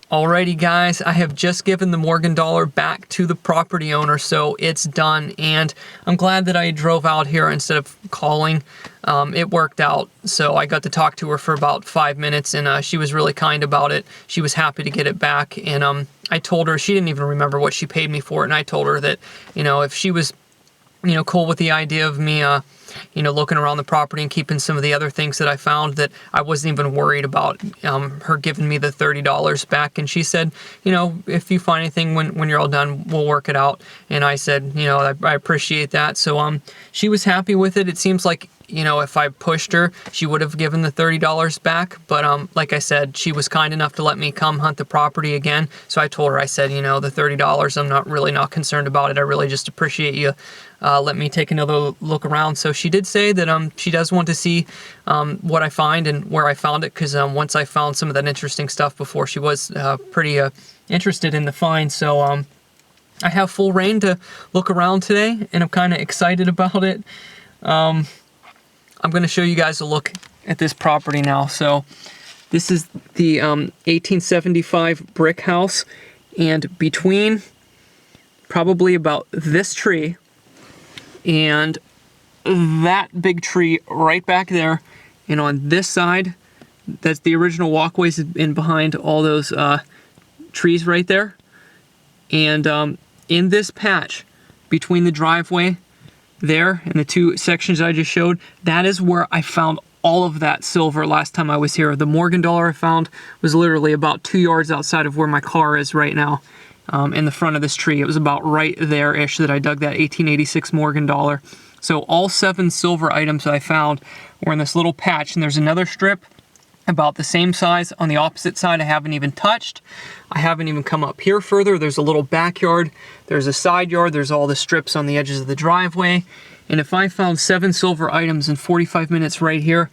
Alrighty guys, I have just given the Morgan dollar back to the property owner, so it's done, and I'm glad that I drove out here instead of calling. It worked out, so I got to talk to her for about 5 minutes, and she was really kind about it. She was happy to get it back, and I told her, she didn't even remember what she paid me for it, and I told her that, you know, if she was, you know, cool with the idea of me, you know, looking around the property and keeping some of the other things that I found, that I wasn't even worried about her giving me the $30 back. And she said, you know, if you find anything when you're all done, we'll work it out. And I said, you know, I appreciate that. So she was happy with it. It seems like, you know, if I pushed her, she would have given the $30 back. But like I said, she was kind enough to let me come hunt the property again. So I told her, I said, you know, the $30, I'm not concerned about it. I really just appreciate you let me take another look around. So she did say that she does want to see what I find and where I found it, because once I found some of that interesting stuff before, she was pretty interested in the find. So I have full reign to look around today, and I'm kind of excited about it. I'm going to show you guys a look at this property now. So this is the 1875 brick house, and between probably about this tree and that big tree right back there, and on this side, that's the original walkways in behind all those trees right there. And in this patch between the driveway there and the two sections I just showed, that is where I found all of that silver last time I was here. The Morgan dollar I found was literally about 2 yards outside of where my car is right now, in the front of this tree. It was about right there-ish that I dug that 1886 Morgan dollar. So all 7 silver items that I found were in this little patch, and there's another strip about the same size on the opposite side I haven't even touched. I haven't even come up here further. There's a little backyard, there's a side yard, there's all the strips on the edges of the driveway. And if I found 7 silver items in 45 minutes right here,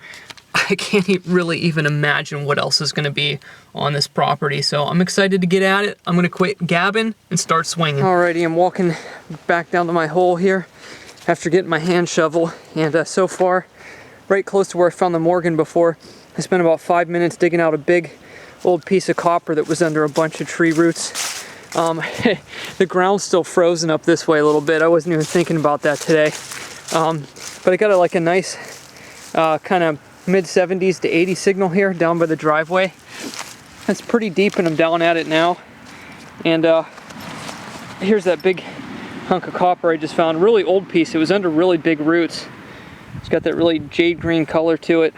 I can't really even imagine what else is going to be on this property. So I'm excited to get at it. I'm going to quit gabbing and start swinging. Alrighty, I'm walking back down to my hole here after getting my hand shovel. And so far, right close to where I found the Morgan before, I spent about 5 minutes digging out a big old piece of copper that was under a bunch of tree roots. The ground's still frozen up this way a little bit. I wasn't even thinking about that today. But I got like a nice kind of mid-70s to 80 signal here down by the driveway. That's pretty deep, and I'm down at it now. And here's that big hunk of copper I just found. Really old piece. It was under really big roots. It's got that really jade green color to it.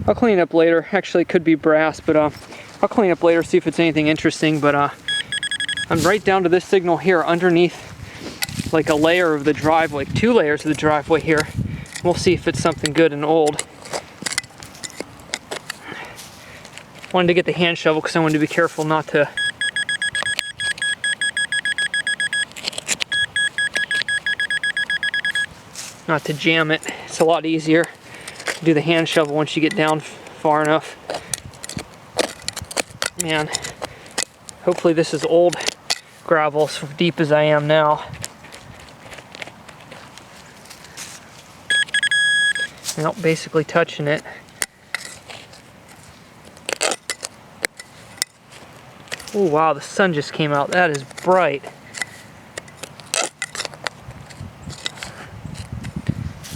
I'll clean it up later. Actually, it could be brass, but I'll clean it up later, see if it's anything interesting. But I'm right down to this signal here underneath like a layer of the driveway, 2 layers of the driveway here. We'll see if it's something good and old. Wanted to get the hand shovel because I wanted to be careful not to jam it. It's a lot easier to do the hand shovel once you get down far enough. Man, hopefully this is old gravel, as deep as I am now. Well, basically touching it. Oh wow, the sun just came out. That is bright.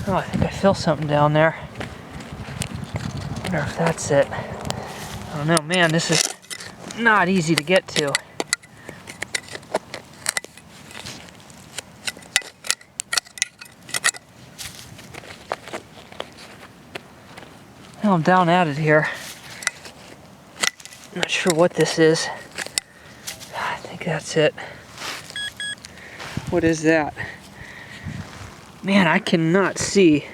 Oh, I think I feel something down there. I wonder if that's it. I don't know, man, this is not easy to get to. Well, I'm down at it here. Not sure what this is. I think that's it. What is that? Man, I cannot see.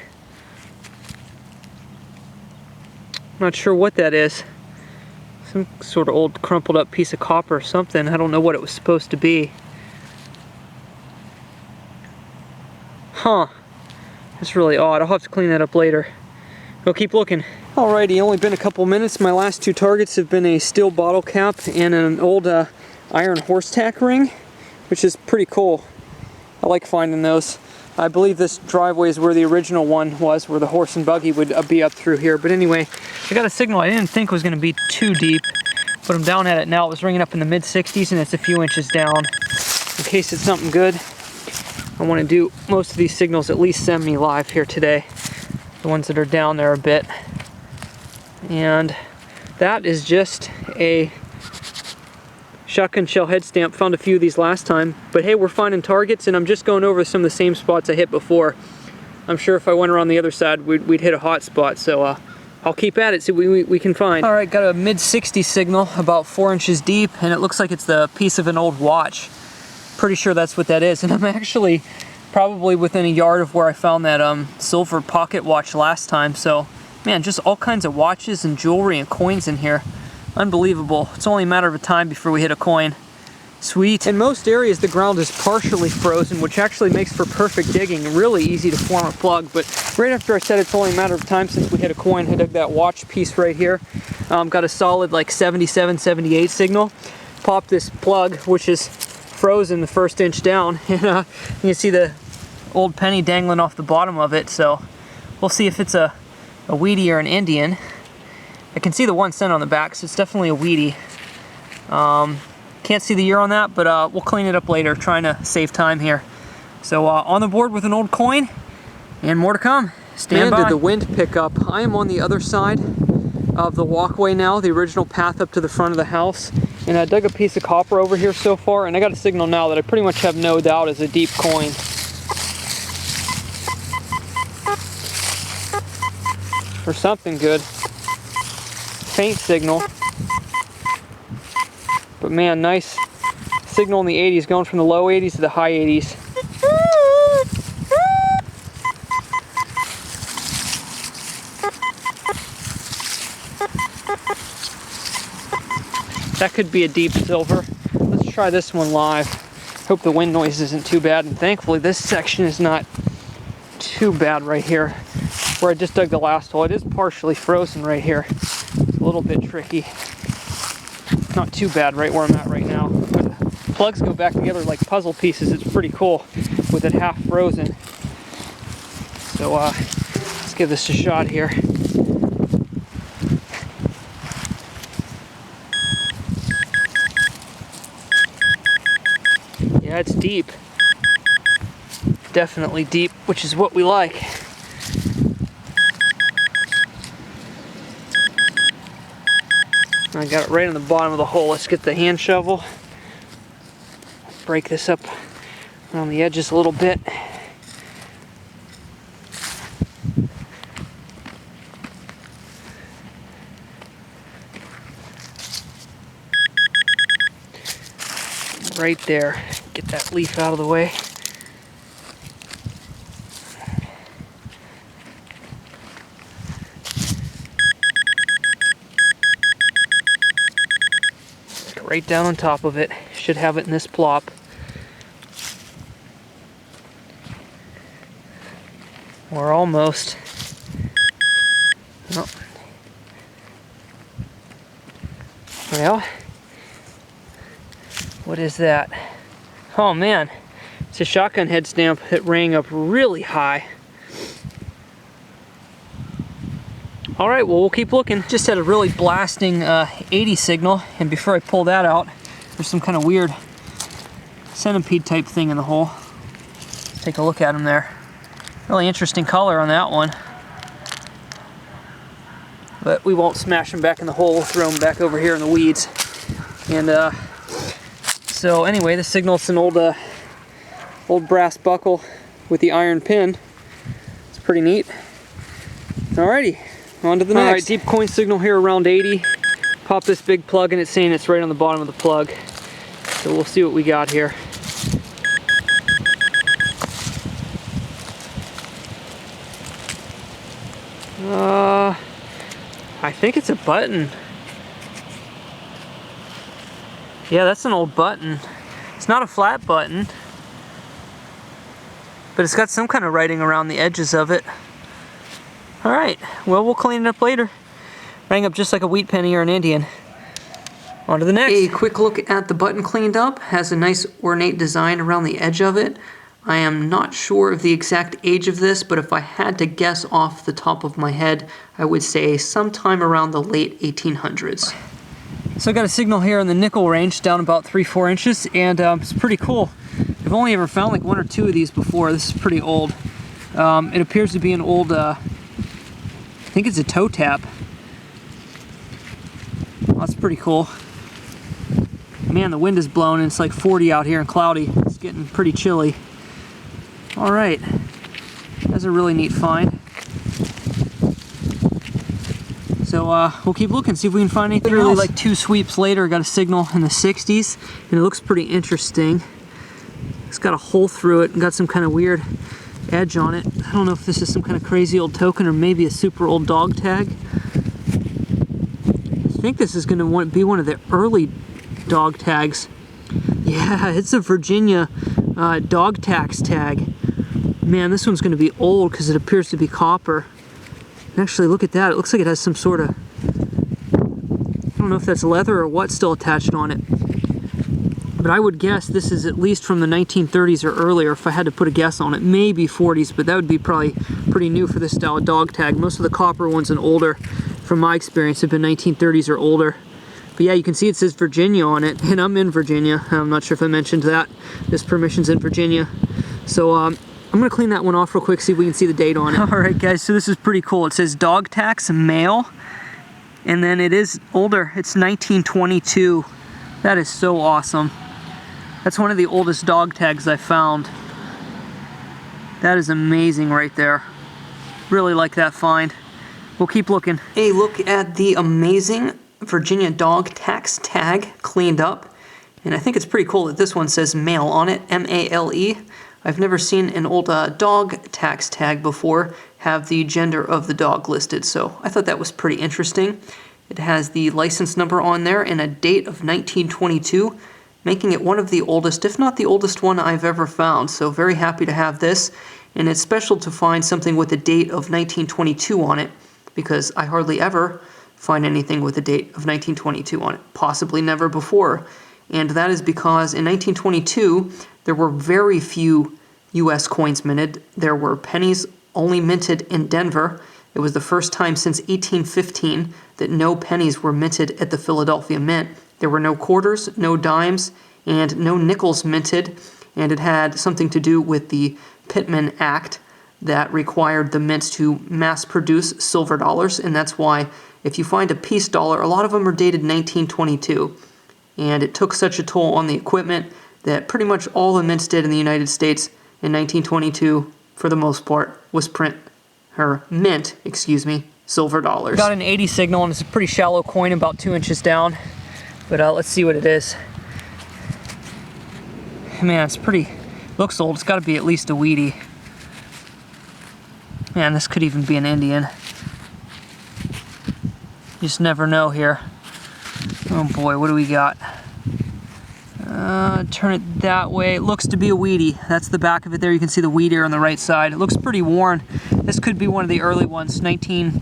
Not sure what that is. Some sort of old crumpled up piece of copper or something. I don't know what it was supposed to be. Huh. That's really odd. I'll have to clean that up later. We'll keep looking. Alrighty, only been a couple minutes. My last 2 targets have been a steel bottle cap and an old iron horse tack ring, which is pretty cool. I like finding those. I believe this driveway is where the original one was, where the horse and buggy would be up through here. But anyway, I got a signal I didn't think was going to be too deep, but I'm down at it now. It was ringing up in the mid-60s, and it's a few inches down. In case it's something good, I want to do most of these signals at least semi-live here today. The ones that are down there a bit. And that is just a shotgun shell head stamp. Found a few of these last time. But hey, we're finding targets, and I'm just going over some of the same spots I hit before. I'm sure if I went around the other side, we'd hit a hot spot. So I'll keep at it, see what we can find. All right, got a mid-60 signal, about 4 inches deep, and it looks like it's the piece of an old watch. Pretty sure that's what that is. And I'm actually probably within a yard of where I found that silver pocket watch last time. So, man, just all kinds of watches and jewelry and coins in here. Unbelievable. It's only a matter of time before we hit a coin. Sweet. In most areas, the ground is partially frozen, which actually makes for perfect digging. Really easy to form a plug. But right after I said it's only a matter of time since we hit a coin, I dug that watch piece right here. Got a solid like 77, 78 signal. Popped this plug, which is frozen the first inch down, and you can see the old penny dangling off the bottom of it. So we'll see if it's a Wheatie or an Indian. I can see the 1 cent on the back, so it's definitely a Wheatie. Can't see the year on that, but we'll clean it up later, trying to save time here. So on the board with an old coin, and more to come. Stand by. Did the wind pick up? I am on the other side of the walkway now, the original path up to the front of the house. And I dug a piece of copper over here so far, and I got a signal now that I pretty much have no doubt is a deep coin. For something good. Faint signal. But man, nice signal in the 80s, going from the low 80s to the high 80s. That could be a deep silver. Let's try this one live. Hope the wind noise isn't too bad, and thankfully this section is not too bad right here where I just dug the last hole. It is partially frozen right here. It's a little bit tricky. Not too bad right where I'm at right now. But plugs go back together like puzzle pieces. It's pretty cool with it half frozen. So let's give this a shot here. Yeah, it's deep. Definitely deep, which is what we like. I got it right on the bottom of the hole. Let's get the hand shovel. Break this up on the edges a little bit. Right there. Get that leaf out of the way. Right down on top of it. Should have it in this plop. We're almost. Oh. Well, what is that? Oh man, it's a shotgun head stamp that rang up really high. All right, well, we'll keep looking. Just had a really blasting 80 signal, and before I pull that out, there's some kind of weird centipede type thing in the hole. Let's take a look at him there. Really interesting color on that one. But we won't smash him back in the hole. We'll throw him back over here in the weeds. And so anyway, the signal's an old brass buckle with the iron pin. It's pretty neat. Alrighty, on to the next. Alright, deep coin signal here around 80. Pop this big plug and it's saying it's right on the bottom of the plug. So we'll see what we got here. I think it's a button. Yeah, that's an old button. It's not a flat button, but it's got some kind of writing around the edges of it. Alright, well, we'll clean it up later. Rang up just like a wheat penny or an Indian. On to the next. A quick look at the button cleaned up. Has a nice ornate design around the edge of it. I am not sure of the exact age of this, but if I had to guess off the top of my head, I would say sometime around the late 1800s. So I got a signal here in the nickel range, down about 3-4 inches, and it's pretty cool. I've only ever found like 1 or 2 of these before. This is pretty old. It appears to be an old, I think it's a toe tap. Well, that's pretty cool. Man, the wind is blowing and it's like 40 out here and cloudy. It's getting pretty chilly. All right, that's a really neat find. So we'll keep looking, see if we can find anything else. Like 2 sweeps later, got a signal in the 60s, and it looks pretty interesting. It's got a hole through it and got some kind of weird edge on it. I don't know if this is some kind of crazy old token or maybe a super old dog tag. I think this is going to be one of the early dog tags. Yeah, it's a Virginia dog tax tag. Man, this one's going to be old because it appears to be copper. Actually, look at that. It looks like it has some sort of, I don't know if that's leather or what still attached on it. But I would guess this is at least from the 1930s or earlier, if I had to put a guess on it. Maybe 40s, but that would be probably pretty new for this style of dog tag. Most of the copper ones and older, from my experience, have been 1930s or older. But yeah, you can see it says Virginia on it, and I'm in Virginia. I'm not sure if I mentioned that. This permission's in Virginia. So, I'm gonna clean that one off real quick, see if we can see the date on it. All right, guys, so this is pretty cool. It says dog tax male, and then it is older. It's 1922. That is so awesome. That's one of the oldest dog tags I found. That is amazing right there. Really like that find. We'll keep looking. A look at the amazing Virginia dog tax tag cleaned up. And I think it's pretty cool that this one says male on it, M-A-L-E. I've never seen an old dog tax tag before have the gender of the dog listed, so I thought that was pretty interesting. It has the license number on there and a date of 1922, making it one of the oldest, if not the oldest one I've ever found, so very happy to have this. And it's special to find something with a date of 1922 on it, because I hardly ever find anything with a date of 1922 on it, possibly never before. And that is because in 1922, there were very few U.S. coins minted. There were pennies only minted in Denver. It was the first time since 1815 that no pennies were minted at the Philadelphia Mint. There were no quarters, no dimes, and no nickels minted, and it had something to do with the Pittman Act that required the mints to mass-produce silver dollars, and that's why if you find a peace dollar, a lot of them are dated 1922. And it took such a toll on the equipment that pretty much all the mints did in the United States in 1922, for the most part, was mint silver dollars. Got an 80 signal, and it's a pretty shallow coin, about 2 inches down. But let's see what it is. Man, it's pretty, looks old. It's got to be at least a weedy. Man, this could even be an Indian. You just never know here. Oh boy, what do we got? Turn it that way. It looks to be a weedy. That's the back of it there. You can see the weed ear on the right side. It looks pretty worn. This could be one of the early ones, 19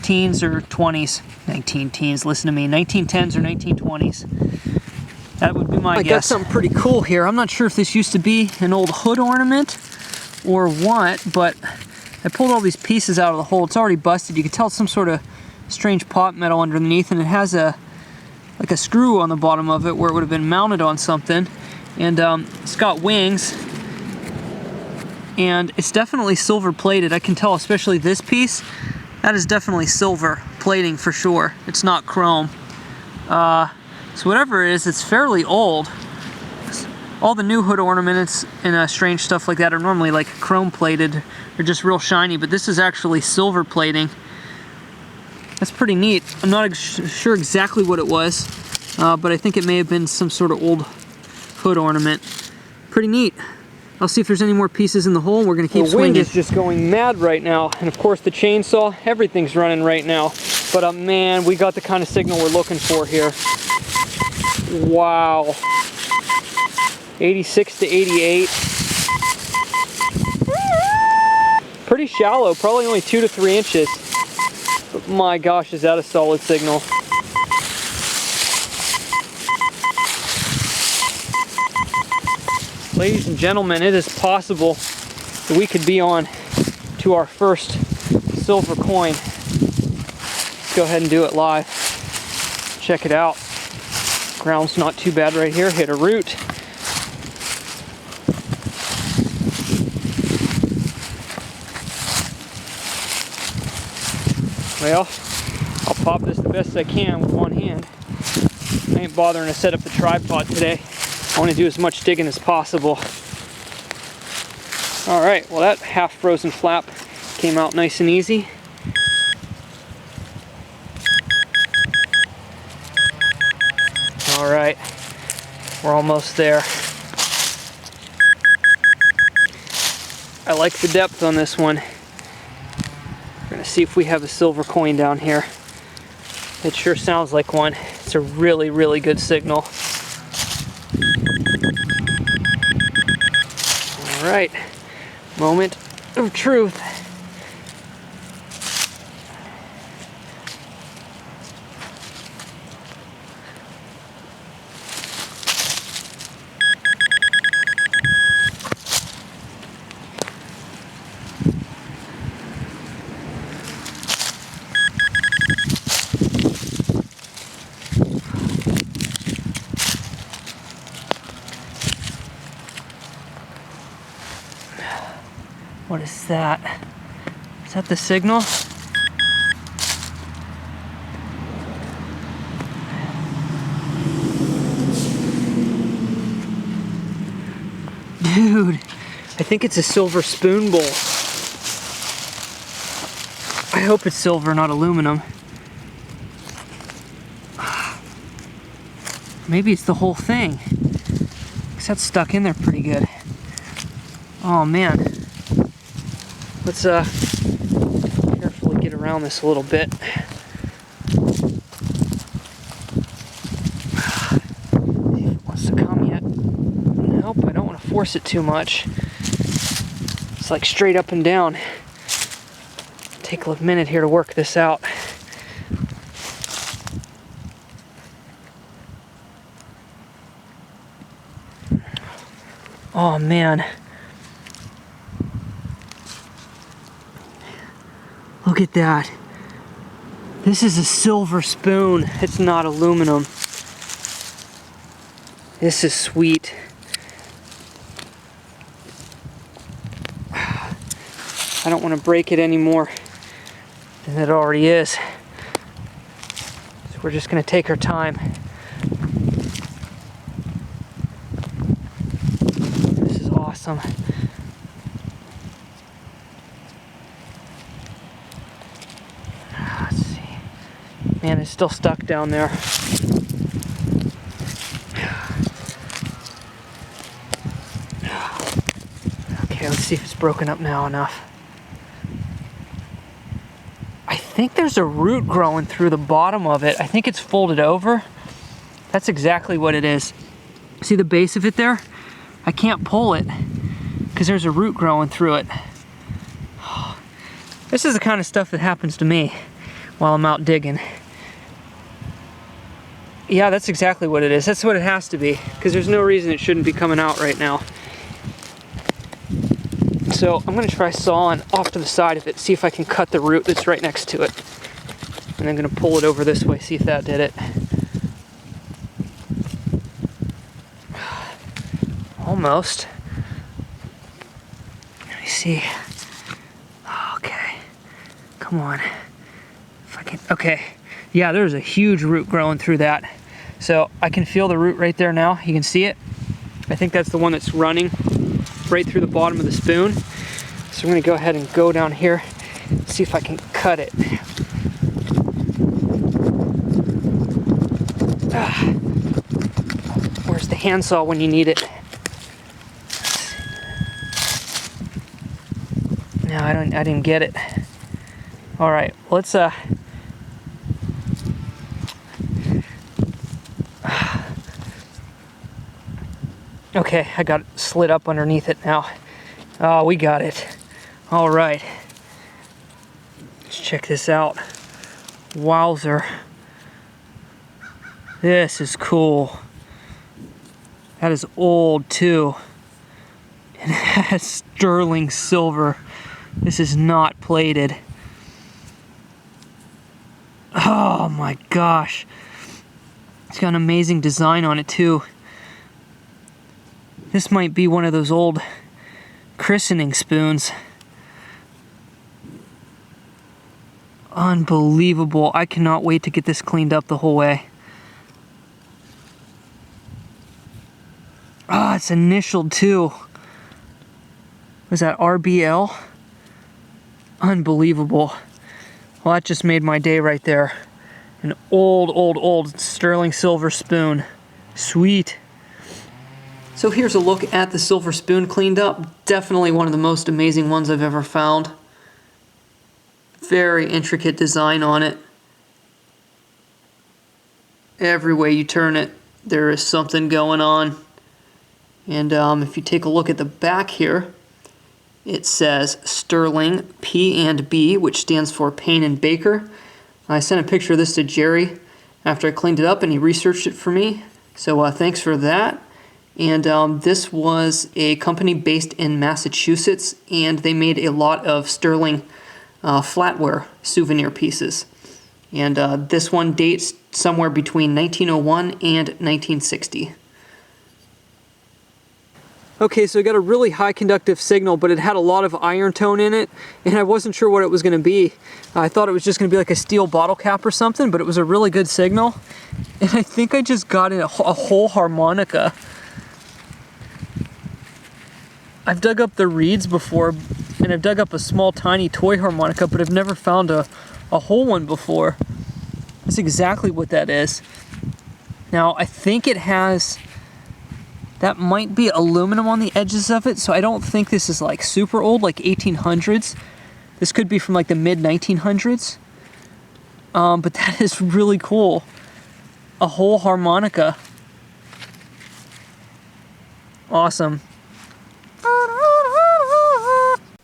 teens or 20s. 19 teens, listen to me. 1910s or 1920s. That would be my guess. I got something pretty cool here. I'm not sure if this used to be an old hood ornament or what, but I pulled all these pieces out of the hole. It's already busted. You can tell it's some sort of strange pot metal underneath, and it has like a screw on the bottom of it where it would have been mounted on something, and it's got wings, and it's definitely silver plated. I can tell, especially this piece, that is definitely silver plating for sure. It's not chrome. So whatever it is, it's fairly old. All the new hood ornaments and strange stuff like that are normally like chrome plated or just real shiny, but this is actually silver plating. That's pretty neat. I'm not sure exactly what it was, but I think it may have been some sort of old hood ornament. Pretty neat. I'll see if there's any more pieces in the hole. We're gonna keep swinging. The wind is just going mad right now, and of course the chainsaw, everything's running right now. But man, we got the kind of signal we're looking for here. Wow. 86 to 88. Pretty shallow, probably only 2 to 3 inches. But my gosh, is that a solid signal. Ladies and gentlemen, it is possible that we could be on to our first silver coin. Let's go ahead and do it live. Check it out. Ground's not too bad right here. Hit a root. Well, I'll pop this the best I can with one hand. I ain't bothering to set up the tripod today. I want to do as much digging as possible. Alright, well that half frozen flap came out nice and easy. Alright, we're almost there. I like the depth on this one. We're going to see if we have a silver coin down here. It sure sounds like one. It's a really, really good signal. Alright, moment of truth. What is that? Is that the signal? Dude, I think it's a silver spoon bowl. I hope it's silver, not aluminum. Maybe it's the whole thing. Because that's stuck in there pretty good. Oh man. Let's carefully get around this a little bit. See if it wants to come yet. Nope, I don't want to force it too much. It's like straight up and down. Take a minute here to work this out. Oh man. Look at that. This is a silver spoon. It's not aluminum. This is sweet. I don't want to break it any more than it already is. So we're just going to take our time. This is awesome. Man, it's still stuck down there. Okay, let's see if it's broken up now enough. I think there's a root growing through the bottom of it. I think it's folded over. That's exactly what it is. See the base of it there? I can't pull it because there's a root growing through it. This is the kind of stuff that happens to me while I'm out digging. Yeah, that's exactly what it is. That's what it has to be, because there's no reason it shouldn't be coming out right now. So I'm going to try sawing off to the side of it, see if I can cut the root that's right next to it. And I'm going to pull it over this way, see if that did it. Almost. Let me see. Okay. Come on. If I can. Okay. Yeah, there's a huge root growing through that. So I can feel the root right there now. You can see it. I think that's the one that's running right through the bottom of the spoon. So I'm going to go ahead and go down here and see if I can cut it. Where's the handsaw when you need it? No, I didn't get it. All right, let's okay, I got it slid up underneath it now. Oh, we got it. All right. Let's check this out. Wowzer. This is cool. That is old too. And it has sterling silver. This is not plated. Oh my gosh. It's got an amazing design on it too. This might be one of those old christening spoons. Unbelievable. I cannot wait to get this cleaned up the whole way. Ah, it's initialed too. Was that RBL? Unbelievable. Well, that just made my day right there. An old sterling silver spoon. Sweet. So here's a look at the silver spoon cleaned up. Definitely one of the most amazing ones I've ever found. Very intricate design on it. Every way you turn it, there is something going on. And if you take a look at the back here, it says Sterling P&B, which stands for Payne and Baker. I sent a picture of this to Jerry after I cleaned it up, and he researched it for me. So thanks for that. And this was a company based in Massachusetts, and they made a lot of sterling flatware souvenir pieces. And this one dates somewhere between 1901 and 1960. Okay, so it got a really high conductive signal, but it had a lot of iron tone in it, and I wasn't sure what it was going to be. I thought it was just going to be like a steel bottle cap or something, but it was a really good signal. And I think I just got a whole harmonica. I've dug up the reeds before, and I've dug up a small tiny toy harmonica, but I've never found a whole one before. That's exactly what that is. Now, I think it has... that might be aluminum on the edges of it, so I don't think this is like super old, like 1800s. This could be from like the mid-1900s. But that is really cool. A whole harmonica. Awesome.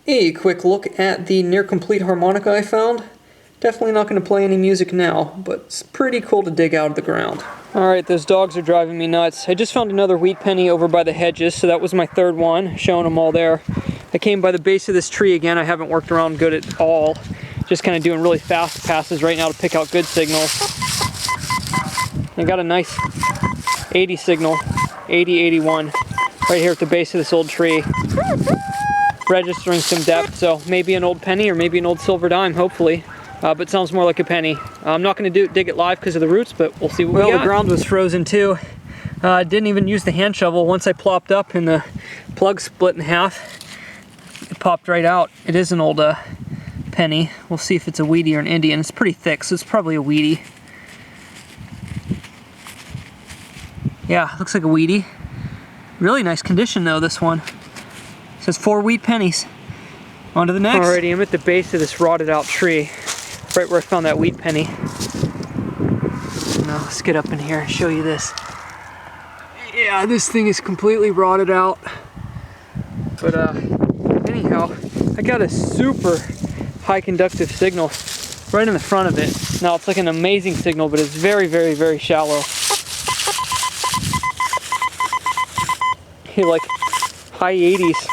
A quick look at the near complete harmonica I found. Definitely not going to play any music now, but it's pretty cool to dig out of the ground. Alright, those dogs are driving me nuts. I just found another wheat penny over by the hedges, so that was my third one, showing them all there. I came by the base of this tree again. I haven't worked around good at all. Just kind of doing really fast passes right now to pick out good signals. I got a nice 80 signal, 80, 81, right here at the base of this old tree. Registering some depth, so maybe an old penny or maybe an old silver dime, hopefully. But sounds more like a penny. I'm not going to dig it live because of the roots, but we'll see what we got. Well, the ground was frozen too. Didn't even use the hand shovel. Once I plopped up and the plug split in half, it popped right out. It is an old penny. We'll see if it's a wheatie or an Indian. It's pretty thick, so it's probably a wheatie. Yeah, looks like a wheatie. Really nice condition though, this one. It says 4 wheat pennies. On to the next. Alrighty, I'm at the base of this rotted out tree. Right where I found that wheat penny. Now let's get up in here and show you this. Yeah, this thing is completely rotted out. But anyhow, I got a super high conductive signal right in the front of it. Now it's like an amazing signal, but it's very, very, very shallow. Like high 80s.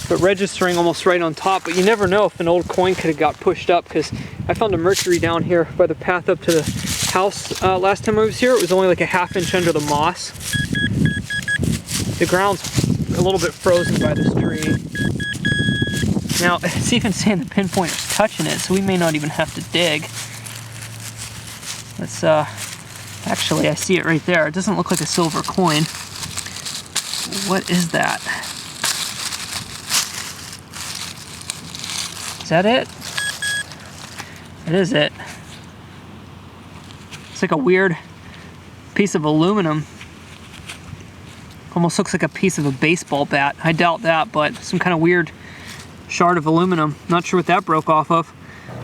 But registering almost right on top. But you never know if an old coin could have got pushed up, because I found a Mercury down here by the path up to the house last time I was here. It was only like a ½ inch under the moss. The ground's a little bit frozen by this tree. Now, it's even saying the pinpointer's touching it, so we may not even have to dig. Let's, actually, I see it right there. It doesn't look like a silver coin. What is that? Is that it? It is it. It's like a weird piece of aluminum. Almost looks like a piece of a baseball bat. I doubt that, but some kind of weird shard of aluminum. Not sure what that broke off of.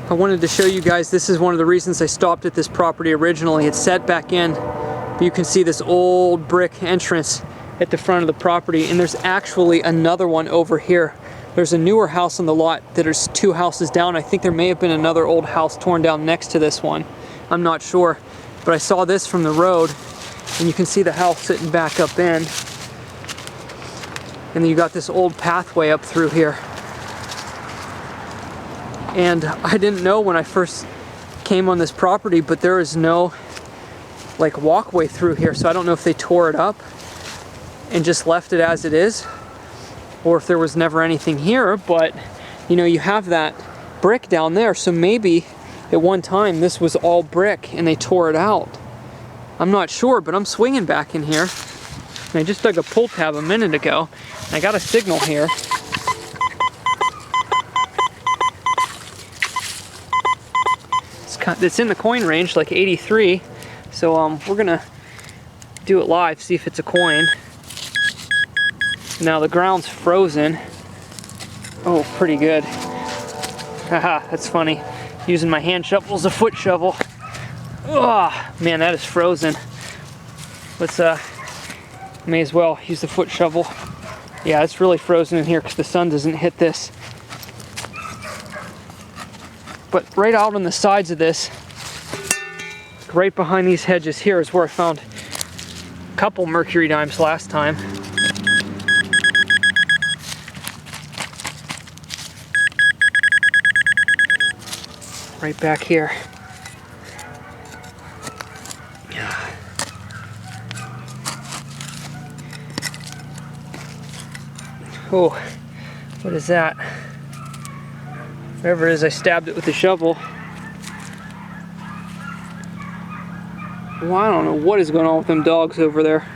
I wanted to show you guys, this is one of the reasons I stopped at this property originally. It's set back in, but you can see this old brick entrance at the front of the property, and there's actually another one over here. There's a newer house on the lot that is 2 houses down. I think there may have been another old house torn down next to this one. I'm not sure. But I saw this from the road, and you can see the house sitting back up in. And then you got this old pathway up through here. And I didn't know when I first came on this property, but there is no like walkway through here, so I don't know if they tore it up and just left it as it is, or if there was never anything here. But you know, you have that brick down there, so maybe at one time this was all brick and they tore it out. I'm not sure, but I'm swinging back in here, and I just dug a pull tab a minute ago, and I got a signal here. It's in the coin range, like 83, so we're gonna do it live, see if it's a coin. Now the ground's frozen. Oh, pretty good. Haha, that's funny. Using my hand shovel as a foot shovel. Oh, man, that is frozen. Let's, may as well use the foot shovel. Yeah, it's really frozen in here because the sun doesn't hit this. But right out on the sides of this, right behind these hedges here, is where I found a couple Mercury Dimes last time. Right back here. Oh, what is that? Whatever it is, I stabbed it with the shovel. Well, I don't know what is going on with them dogs over there.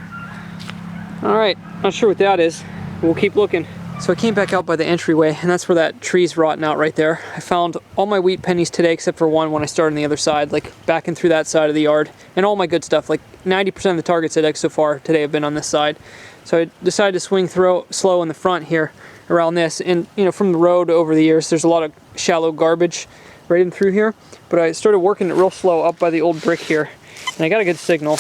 Alright, not sure what that is. We'll keep looking. So I came back out by the entryway, and that's where that tree's rotting out right there. I found all my wheat pennies today except for one when I started on the other side, like backing through that side of the yard. And all my good stuff, like 90% of the targets I dug so far today have been on this side. So I decided to swing slow in the front here around this. And you know, from the road over the years, there's a lot of shallow garbage right in through here. But I started working it real slow up by the old brick here, and I got a good signal.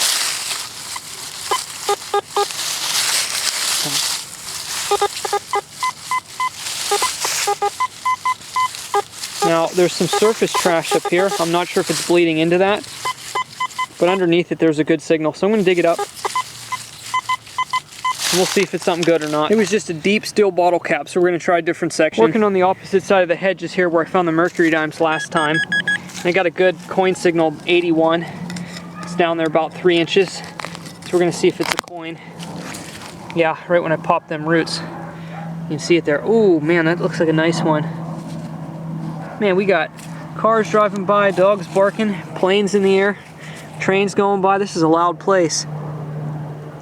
Now, there's some surface trash up here. I'm not sure if it's bleeding into that, but underneath it there's a good signal. So I'm going to dig it up, and we'll see if it's something good or not. It was just a deep steel bottle cap, so we're going to try a different section. Working on the opposite side of the hedges here where I found the Mercury Dimes last time. And I got a good coin signal, 81. It's down there about 3 inches. So we're going to see if it's a coin. Yeah, right when I popped them roots. You can see it there. Oh man, that looks like a nice one. Man, we got cars driving by, dogs barking, planes in the air, trains going by. This is a loud place.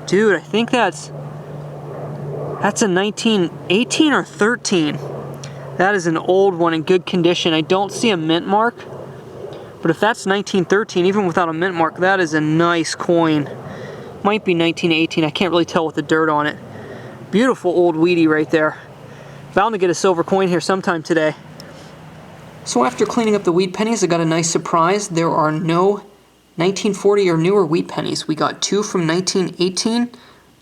Dude, I think that's a 1918 or 13. That is an old one in good condition. I don't see a mint mark, but if that's 1913, even without a mint mark, that is a nice coin. Might be 1918, I can't really tell with the dirt on it. Beautiful old weedy right there. Bound to get a silver coin here sometime today. So after cleaning up the wheat pennies, I got a nice surprise. There are no 1940 or newer wheat pennies. We got 2 from 1918,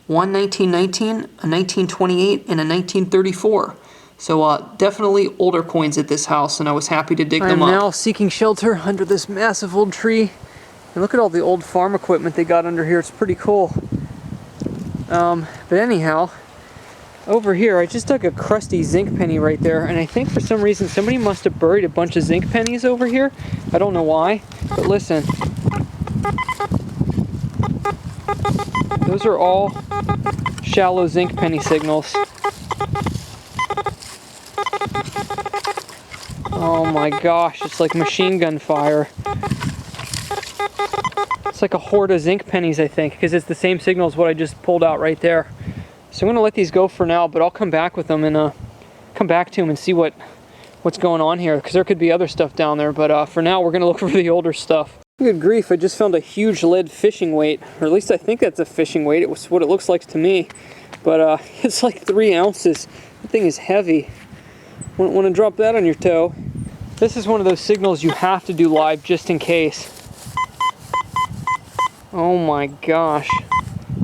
one 1919, a 1928, and a 1934. So definitely older coins at this house, and I was happy to dig them up. I'm now seeking shelter under this massive old tree. And look at all the old farm equipment they got under here. It's pretty cool. But anyhow, over here, I just dug a crusty zinc penny right there, and I think for some reason somebody must have buried a bunch of zinc pennies over here. I don't know why, but listen. Those are all shallow zinc penny signals. Oh my gosh, it's like machine gun fire. It's like a horde of zinc pennies, I think, because it's the same signal as what I just pulled out right there. So I'm going to let these go for now, but I'll come back with them and come back to them and see what's going on here, because there could be other stuff down there. But for now, we're going to look for the older stuff. Good grief, I just found a huge lead fishing weight, or at least I think that's a fishing weight. It was what it looks like to me, but it's like 3 ounces. That thing is heavy. Want to drop that on your toe. This is one of those signals you have to do live just in case. Oh my gosh.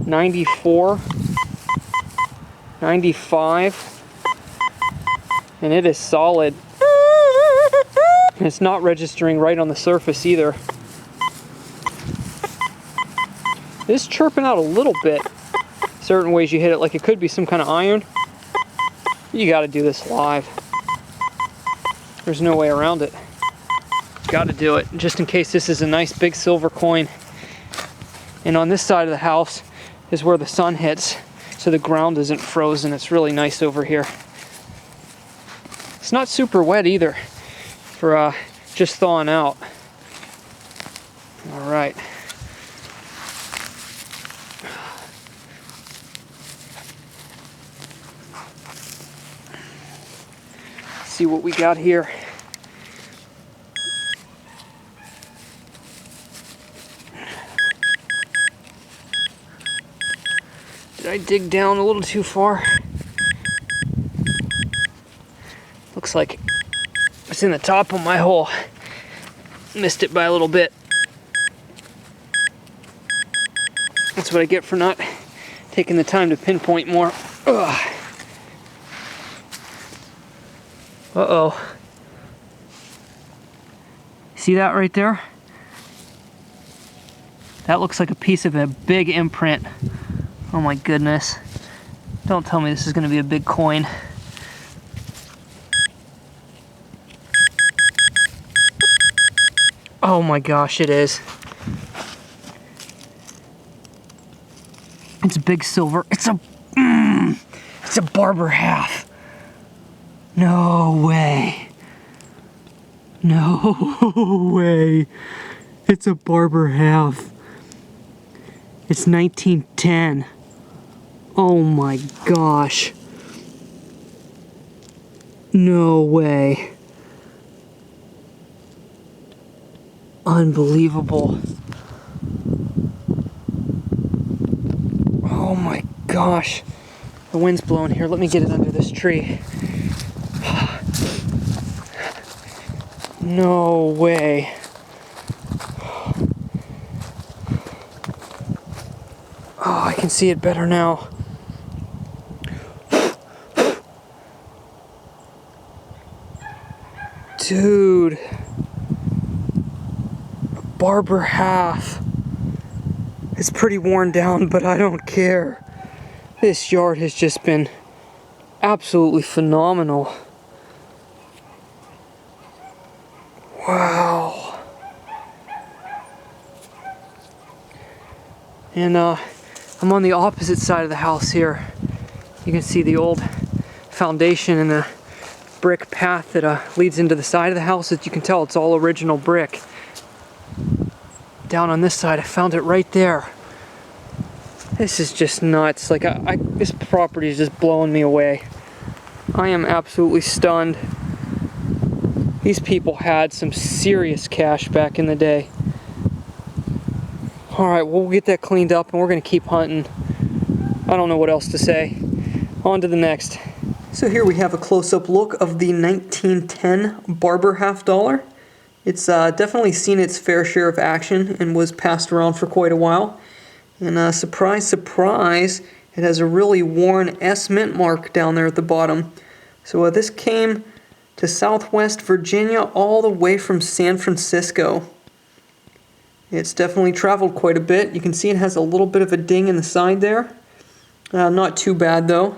94. 95. And it is solid. And it's not registering right on the surface either. It's chirping out a little bit. Certain ways you hit it, like it could be some kind of iron. You gotta do this live. There's no way around it. Gotta do it, just in case this is a nice big silver coin. And on this side of the house is where the sun hits, so the ground isn't frozen. It's really nice over here. It's not super wet either for just thawing out. All right. See what we got here. Did I dig down a little too far? Looks like it's in the top of my hole. Missed it by a little bit. That's what I get for not taking the time to pinpoint more. Ugh. Uh-oh. See that right there? That looks like a piece of a big imprint. Oh my goodness. Don't tell me this is going to be a big coin. Oh my gosh, it is. It's a big silver. It's a Barber half. No way. No way. It's a Barber half. It's 1910. Oh my gosh. No way. Unbelievable. Oh my gosh. The wind's blowing here. Let me get it under this tree. No way. Oh, I can see it better now. Dude. Barber half. It's pretty worn down, but I don't care. This yard has just been absolutely phenomenal. Wow. And I'm on the opposite side of the house here. You can see the old foundation and the brick path that leads into the side of the house. As you can tell, it's all original brick. Down on this side, I found it right there. This is just nuts. Like, this property is just blowing me away. I am absolutely stunned. These people had some serious cash back in the day. Alright, well, we'll get that cleaned up and we're going to keep hunting. I don't know what else to say. On to the next. So here we have a close-up look of the 1910 Barber half dollar. It's definitely seen its fair share of action and was passed around for quite a while. And surprise, surprise, it has a really worn S mint mark down there at the bottom. So this came to Southwest Virginia all the way from San Francisco. It's definitely traveled quite a bit. You can see it has a little bit of a ding in the side there. Not too bad though.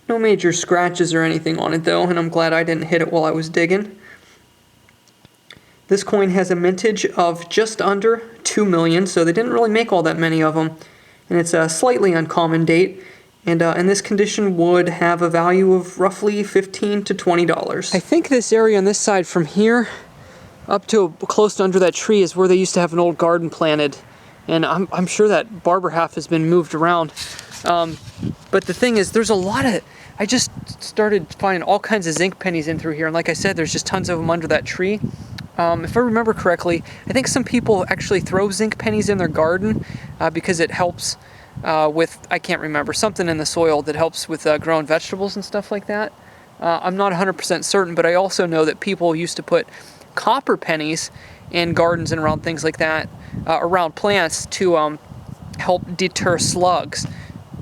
No major scratches or anything on it though, and I'm glad I didn't hit it while I was digging. This coin has a mintage of just under 2 million, so they didn't really make all that many of them. And it's a slightly uncommon date. And in this condition would have a value of roughly $15 to $20. I think this area on this side from here up to close to under that tree is where they used to have an old garden planted. And I'm sure that Barber half has been moved around. But the thing is, there's a lot of... I just started finding all kinds of zinc pennies in through here. And like I said, there's just tons of them under that tree. If I remember correctly, I think some people actually throw zinc pennies in their garden because it helps with, I can't remember, something in the soil that helps with growing vegetables and stuff like that. I'm not 100% certain, but I also know that people used to put copper pennies in gardens and around things like that, around plants to help deter slugs,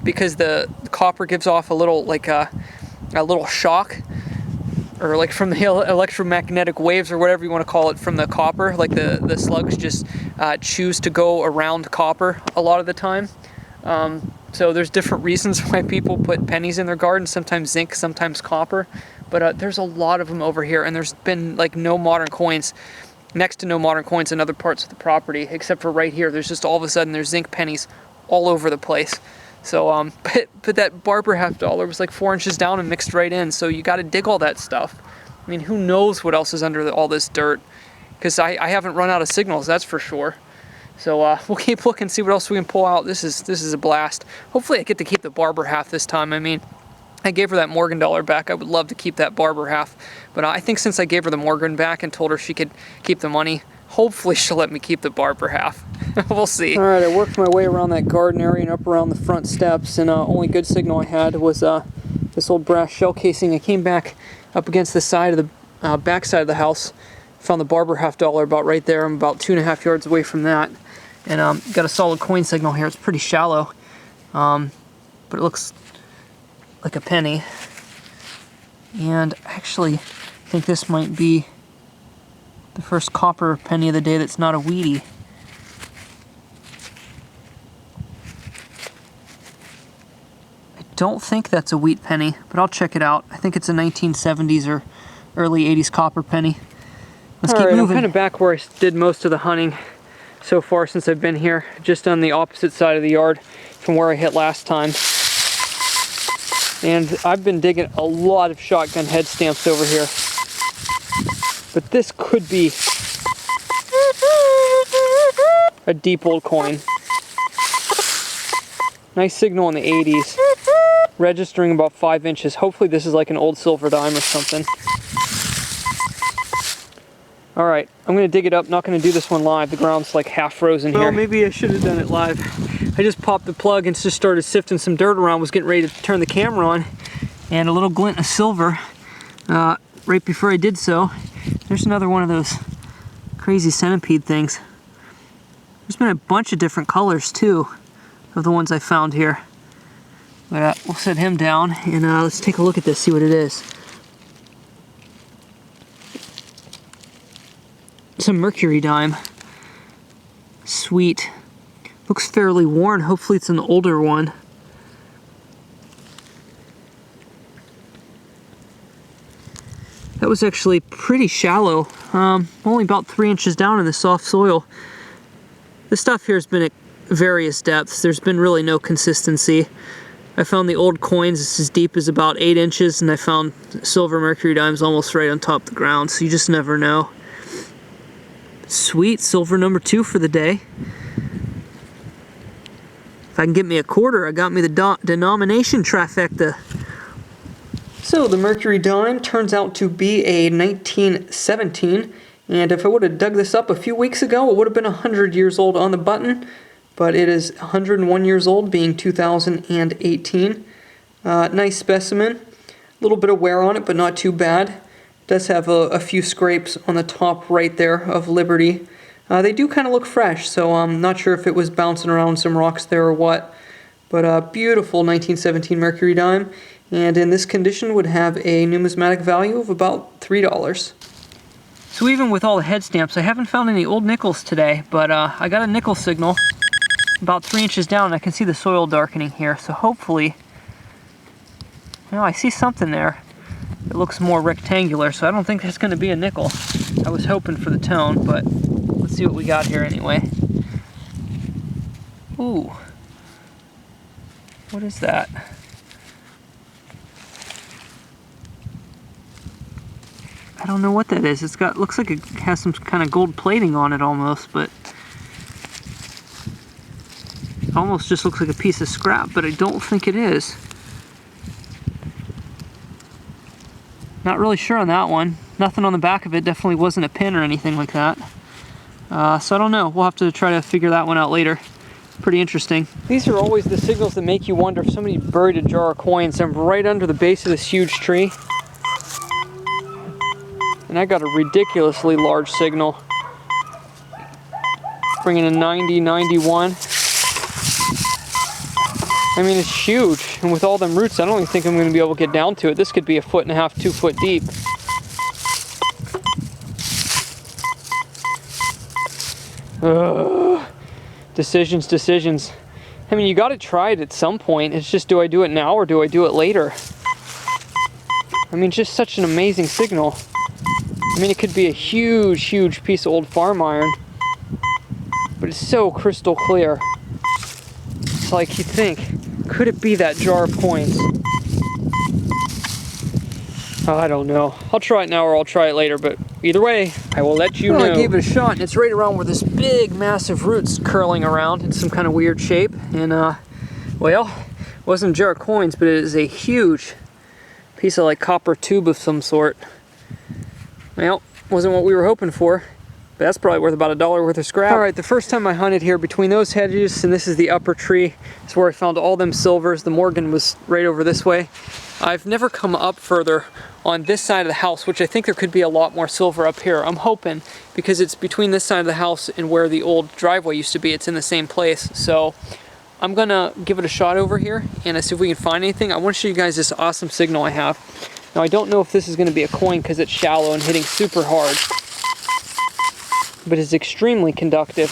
because the copper gives off a little, like a little shock, or like from the electromagnetic waves or whatever you want to call it from the copper. Like the slugs just choose to go around copper a lot of the time. So there's different reasons why people put pennies in their garden, sometimes zinc, sometimes copper. But there's a lot of them over here, and there's been like no modern coins next to no modern coins in other parts of the property, except for right here. There's just all of a sudden there's zinc pennies all over the place. So, but that Barber $50 was like 4 inches down and mixed right in. So you got to dig all that stuff. I mean, who knows what else is under all this dirt? Because I haven't run out of signals, that's for sure. So we'll keep looking, see what else we can pull out. This is a blast. Hopefully I get to keep the Barber half this time. I mean, I gave her that Morgan dollar back. I would love to keep that Barber half. But I think since I gave her the Morgan back and told her she could keep the money, hopefully she'll let me keep the Barber half. We'll see. All right, I worked my way around that garden area and up around the front steps, and only good signal I had was this old brass shell casing. I came back up against the side of the back side of the house, found the Barber $50 about right there. I'm about 2.5 yards away from that. And got a solid coin signal here. It's pretty shallow, but it looks like a penny. And I actually think this might be the first copper penny of the day that's not a weedy. I don't think that's a wheat penny, but I'll check it out. I think it's a 1970s or early 80s copper penny. Let's keep moving. I'm kind of back where I did most of the hunting so far since I've been here, just on the opposite side of the yard from where I hit last time. And I've been digging a lot of shotgun head stamps over here. But this could be a deep old coin. Nice signal in the 80s. Registering about 5 inches. Hopefully this is like an old silver dime or something. Alright, I'm going to dig it up. Not going to do this one live. The ground's like half frozen here. Well, maybe I should have done it live. I just popped the plug and just started sifting some dirt around. Was getting ready to turn the camera on. And a little glint of silver right before I did so. There's another one of those crazy centipede things. There's been a bunch of different colors too of the ones I found here. But we'll set him down and let's take a look at this, see what it is. It's a Mercury Dime. Sweet. Looks fairly worn. Hopefully it's an older one. That was actually pretty shallow. Only about 3 inches down in the soft soil. This stuff here has been at various depths. There's been really no consistency. I found the old coins as deep as about 8 inches, and I found silver Mercury Dimes almost right on top of the ground, so you just never know. Sweet, silver number 2 for the day. If I can get me a quarter, I got me the denomination trifecta. So the Mercury Dime turns out to be a 1917, and if I would have dug this up a few weeks ago, it would have been 100 years old on the button, but it is 101 years old, being 2018. Nice specimen. A little bit of wear on it, but not too bad. Does have a few scrapes on the top right there of Liberty. They do kind of look fresh, so I'm not sure if it was bouncing around some rocks there or what. But a beautiful 1917 Mercury Dime, and in this condition would have a numismatic value of about $3. So even with all the head stamps, I haven't found any old nickels today, but I got a nickel signal about 3 inches down, and I can see the soil darkening here, so hopefully, I see something there. It looks more rectangular, so I don't think that's going to be a nickel. I was hoping for the tone, but let's see what we got here anyway. Ooh. What is that? I don't know what that is. It's got, looks like it has some kind of gold plating on it almost, but it almost just looks like a piece of scrap, but I don't think it is. Not really sure on that one. Nothing on the back of it. Definitely wasn't a pin or anything like that. So I don't know. We'll have to try to figure that one out later. Pretty interesting. These are always the signals that make you wonder if somebody buried a jar of coins. I'm right under the base of this huge tree. And I got a ridiculously large signal. Bringing a 90, 91. I mean, it's huge, and with all them roots, I don't even think I'm going to be able to get down to it. This could be 1.5 feet, 2 foot deep. Decisions. I mean, you got to try it at some point. It's just, do I do it now or do I do it later? I mean, just such an amazing signal. I mean, it could be a huge, huge piece of old farm iron, but it's so crystal clear. It's like you think, could it be that jar of coins? Oh, I don't know. I'll try it now or I'll try it later, but either way, I will let you know. I gave it a shot, and it's right around where this big, massive root's curling around in some kind of weird shape. And, well, it wasn't a jar of coins, but it is a huge piece of, like, copper tube of some sort. Well, wasn't what we were hoping for, but that's probably worth about $1 worth of scrap. All right, the first time I hunted here, between those hedges, and this is the upper tree, is where I found all them silvers. The Morgan was right over this way. I've never come up further on this side of the house, which I think there could be a lot more silver up here. I'm hoping, because it's between this side of the house and where the old driveway used to be, it's in the same place. So I'm gonna give it a shot over here and see if we can find anything. I want to show you guys this awesome signal I have. Now, I don't know if this is gonna be a coin because it's shallow and hitting super hard, but it's extremely conductive.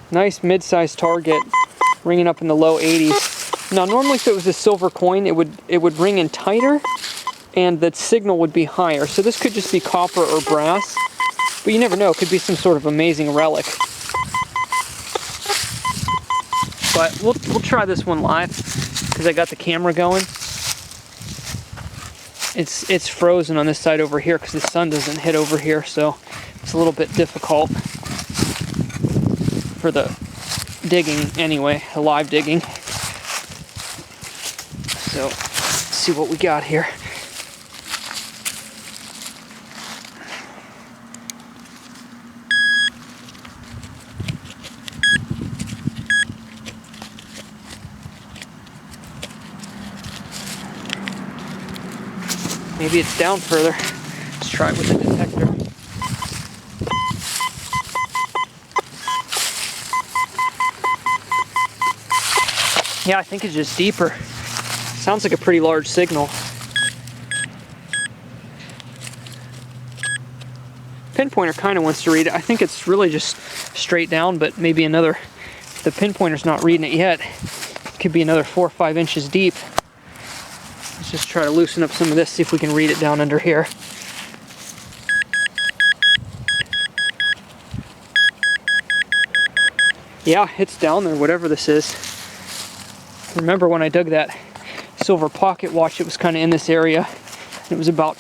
Nice mid-sized target, ringing up in the low 80s. Now, normally if it was a silver coin, it would ring in tighter, and the signal would be higher. So this could just be copper or brass, but you never know. It could be some sort of amazing relic. But we'll try this one live because I got the camera going. It's frozen on this side over here because the sun doesn't hit over here, so it's a little bit difficult for the digging anyway, the live digging. So let's see what we got here. Maybe it's down further. Let's try it with the detector. Yeah, I think it's just deeper. Sounds like a pretty large signal. Pinpointer kind of wants to read it. I think it's really just straight down, but maybe another, if the pinpointer's not reading it yet, it could be another 4 or 5 inches deep. Let's just try to loosen up some of this, see if we can read it down under here. Yeah, it's down there, whatever this is. Remember when I dug that silver pocket watch, it was kind of in this area. It was about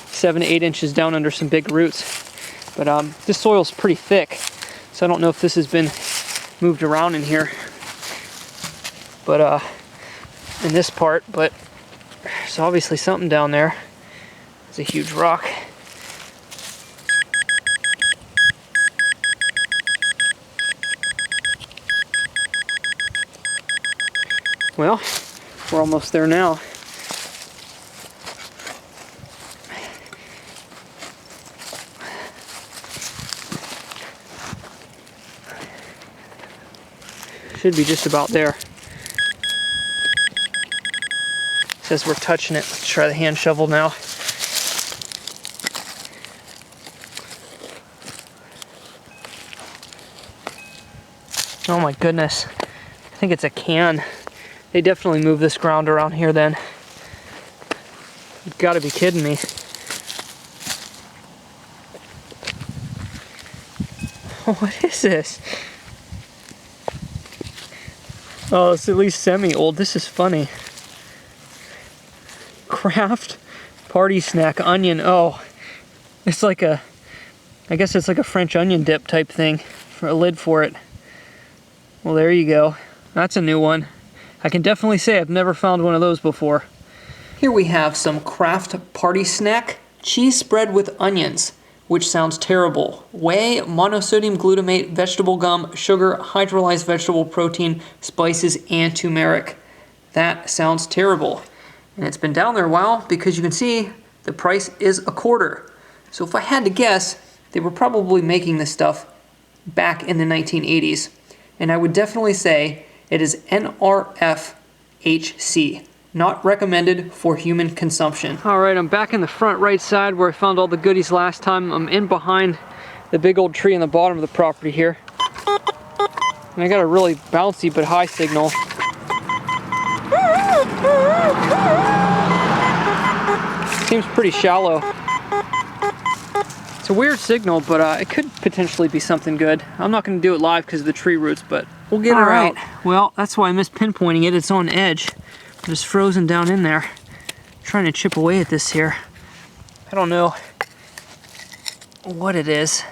7 to 8 inches down under some big roots. But this soil's pretty thick, so I don't know if this has been moved around in here. But in this part, but there's obviously something down there. It's a huge rock. Well, we're almost there now. Should be just about there. It says we're touching it. Let's try the hand shovel now. Oh my goodness. I think it's a can. They definitely move this ground around here then. You've got to be kidding me. What is this? Oh, it's at least semi-old. This is funny. Kraft party snack onion. Oh, it's like a, I guess it's like a French onion dip type thing for a lid for it. Well, there you go. That's a new one. I can definitely say I've never found one of those before. Here we have some Kraft party snack cheese spread with onions, which sounds terrible. Whey, monosodium glutamate, vegetable gum, sugar, hydrolyzed vegetable protein, spices, and turmeric. That sounds terrible. And it's been down there a while because you can see the price is $0.25. So if I had to guess, they were probably making this stuff back in the 1980s. And I would definitely say it is NRFHC, not recommended for human consumption. All right, I'm back in the front right side where I found all the goodies last time. I'm in behind the big old tree in the bottom of the property here. And I got a really bouncy but high signal. Seems pretty shallow. It's a weird signal, but it could potentially be something good. I'm not going to do it live because of the tree roots, but we'll get her out. Well, that's why I missed pinpointing it. It's on edge. Just frozen down in there. Trying to chip away at this here. I don't know what it is.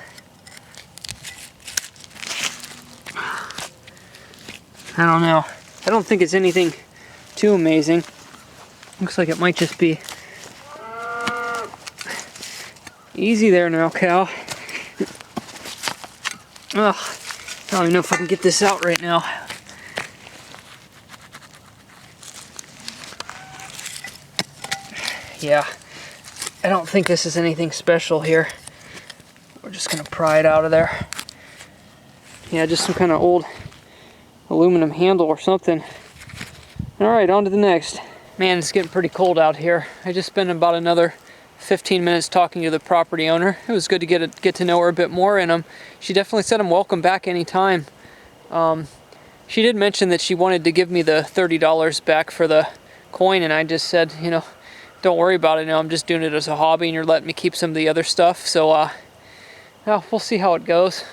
I don't know. I don't think it's anything too amazing. Looks like it might just be... Easy there now, Cal. Ugh, I don't even know if I can get this out right now. Yeah, I don't think this is anything special here. We're just gonna pry it out of there. Yeah, just some kind of old aluminum handle or something. Alright, on to the next. Man, it's getting pretty cold out here. I just spent about another 15 minutes talking to the property owner. It was good to get to know her a bit more, and she definitely said I'm welcome back anytime. She did mention that she wanted to give me the $30 back for the coin, and I just said, you know, don't worry about it. You know, I'm just doing it as a hobby, and you're letting me keep some of the other stuff. So, well, we'll see how it goes.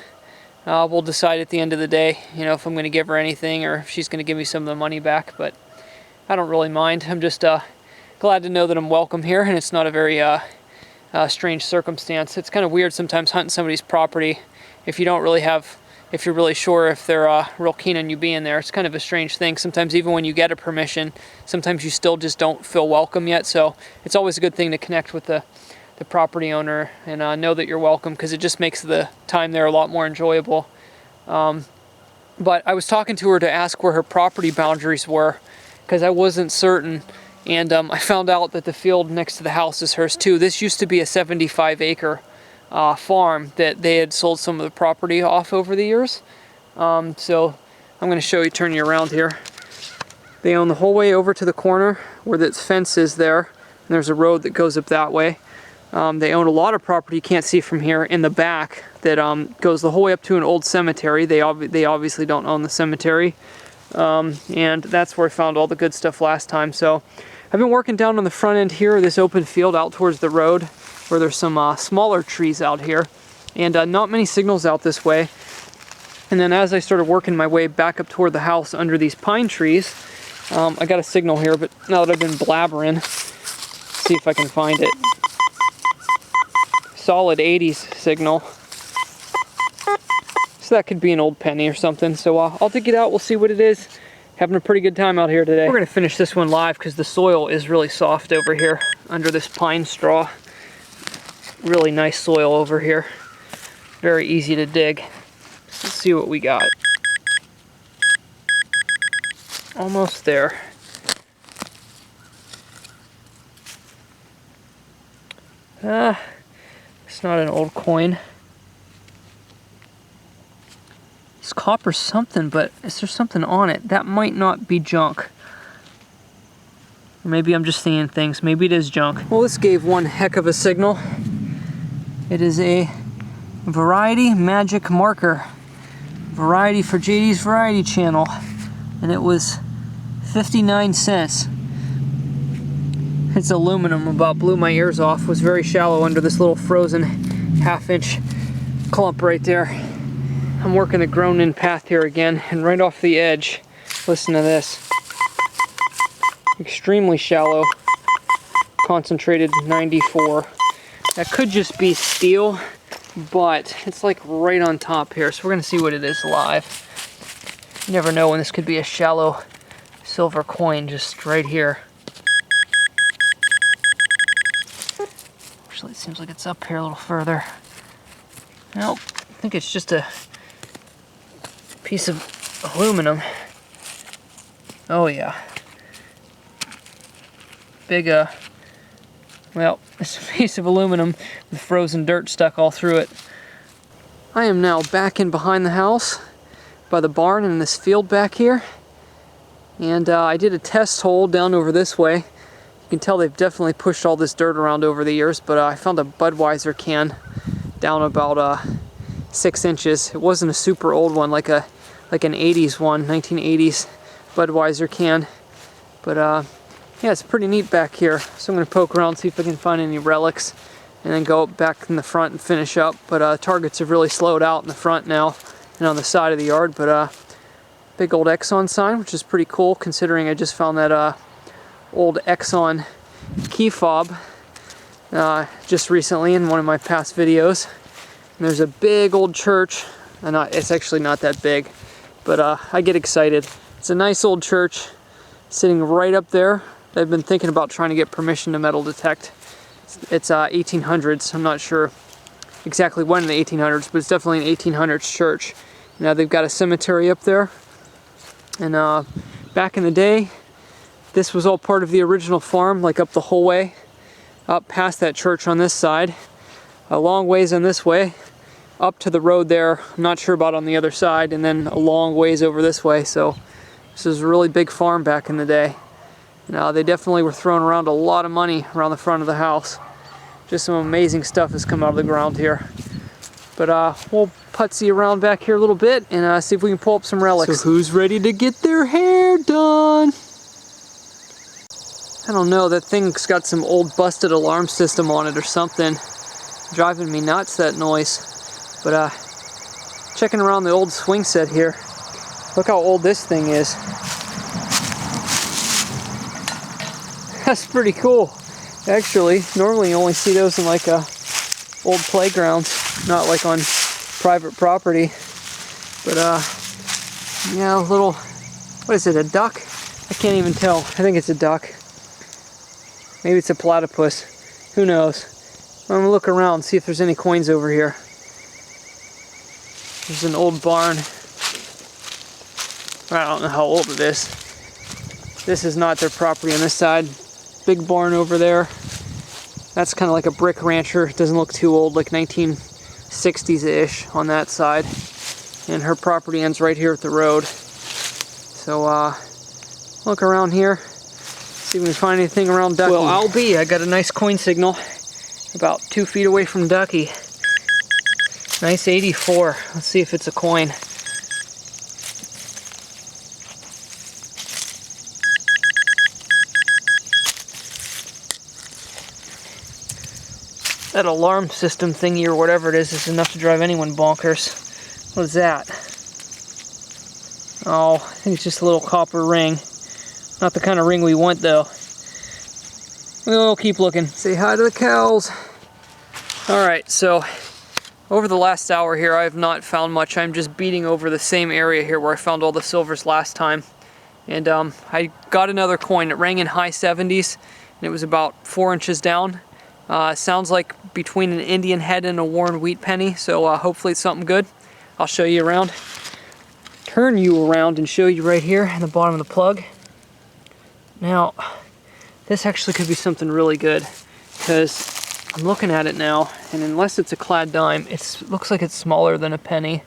We'll decide at the end of the day, you know, if I'm going to give her anything or if she's going to give me some of the money back. But I don't really mind. I'm just glad to know that I'm welcome here, and it's not a very strange circumstance. It's kind of weird sometimes hunting somebody's property if you don't really have, if you're really sure if they're real keen on you being there. It's kind of a strange thing. Sometimes even when you get a permission, sometimes you still just don't feel welcome yet. So it's always a good thing to connect with the property owner and know that you're welcome, because it just makes the time there a lot more enjoyable. But I was talking to her to ask where her property boundaries were, because I wasn't certain. And I found out that the field next to the house is hers too. This used to be a 75-acre farm that they had sold some of the property off over the years. So I'm going to show you, turn you around here. They own the whole way over to the corner where the fence is there. And there's a road that goes up that way. They own a lot of property you can't see from here in the back that goes the whole way up to an old cemetery. They obviously don't own the cemetery. And that's where I found all the good stuff last time. So I've been working down on the front end here, this open field out towards the road, where there's some smaller trees out here, and not many signals out this way. And then as I started working my way back up toward the house under these pine trees, I got a signal here, but now that I've been blabbering, see if I can find it. Solid 80s signal. So that could be an old penny or something. So I'll dig it out, we'll see what it is. Having a pretty good time out here today. We're gonna finish this one live because the soil is really soft over here under this pine straw. Really nice soil over here. Very easy to dig. Let's see what we got. Almost there. It's not an old coin. It's copper something, but is there something on it? That might not be junk. Or maybe I'm just seeing things. Maybe it is junk. Well, this gave one heck of a signal. It is a Variety Magic Marker. Variety for JD's Variety Channel. And it was 59 cents. It's aluminum, about blew my ears off. It was very shallow under this little frozen half-inch clump right there. I'm working the grown-in path here again, and right off the edge, listen to this. Extremely shallow, concentrated 94. That could just be steel, but it's like right on top here, so we're gonna see what it is live. You never know when this could be a shallow silver coin just right here. Actually, it seems like it's up here a little further. Nope, I think it's just a piece of aluminum. Oh yeah. Big, well, it's a piece of aluminum with frozen dirt stuck all through it. I am now back in behind the house by the barn in this field back here. And I did a test hole down over this way. You can tell they've definitely pushed all this dirt around over the years, but I found a Budweiser can down about 6 inches. It wasn't a super old one, like an 80s one, 1980s Budweiser can. But yeah, it's pretty neat back here. So I'm going to poke around, see if I can find any relics, and then go back in the front and finish up. But targets have really slowed out in the front now and on the side of the yard. But big old Exxon sign, which is pretty cool considering I just found that old Exxon key fob just recently in one of my past videos. And there's a big old church. It's actually not that big, but I get excited. It's a nice old church sitting right up there. I've been thinking about trying to get permission to metal detect. It's 1800s. I'm not sure exactly when in the 1800s, but it's definitely an 1800s church. Now they've got a cemetery up there. And back in the day, this was all part of the original farm, like up the whole way, up past that church on this side, a long ways on this way, up to the road there. I'm not sure about on the other side, and then a long ways over this way. So this was a really big farm back in the day. Now they definitely were throwing around a lot of money around the front of the house. Just some amazing stuff has come out of the ground here. But we'll putsy around back here a little bit and see if we can pull up some relics. So who's ready to get their hair done? I don't know, that thing's got some old busted alarm system on it or something. Driving me nuts, that noise. But checking around the old swing set here. Look how old this thing is. That's pretty cool. Actually, normally you only see those in like old playgrounds, not like on private property. But yeah, a little, what is it, a duck? I can't even tell. I think it's a duck. Maybe it's a platypus. Who knows? I'm gonna look around, see if there's any coins over here. There's an old barn. I don't know how old it is. This is not their property on this side. Big barn over there. That's kind of like a brick rancher. It doesn't look too old, like 1960s-ish on that side. And her property ends right here at the road. So look around here, see if we can find anything around Ducky. Well, I'll be. I got a nice coin signal about 2 feet away from Ducky. Nice 84. Let's see if it's a coin. That alarm system thingy or whatever it is enough to drive anyone bonkers. What is that? Oh, I think it's just a little copper ring. Not the kind of ring we want though. We'll keep looking. Say hi to the cows. Alright, so over the last hour here I have not found much. I'm just beating over the same area here where I found all the silvers last time. And I got another coin. It rang in high 70s and it was about 4 inches down. Sounds like between an Indian head and a worn wheat penny, so hopefully it's something good. I'll show you around. Turn you around and show you right here at the bottom of the plug. Now, this actually could be something really good because I'm looking at it now, and unless it's a clad dime, it looks like it's smaller than a penny.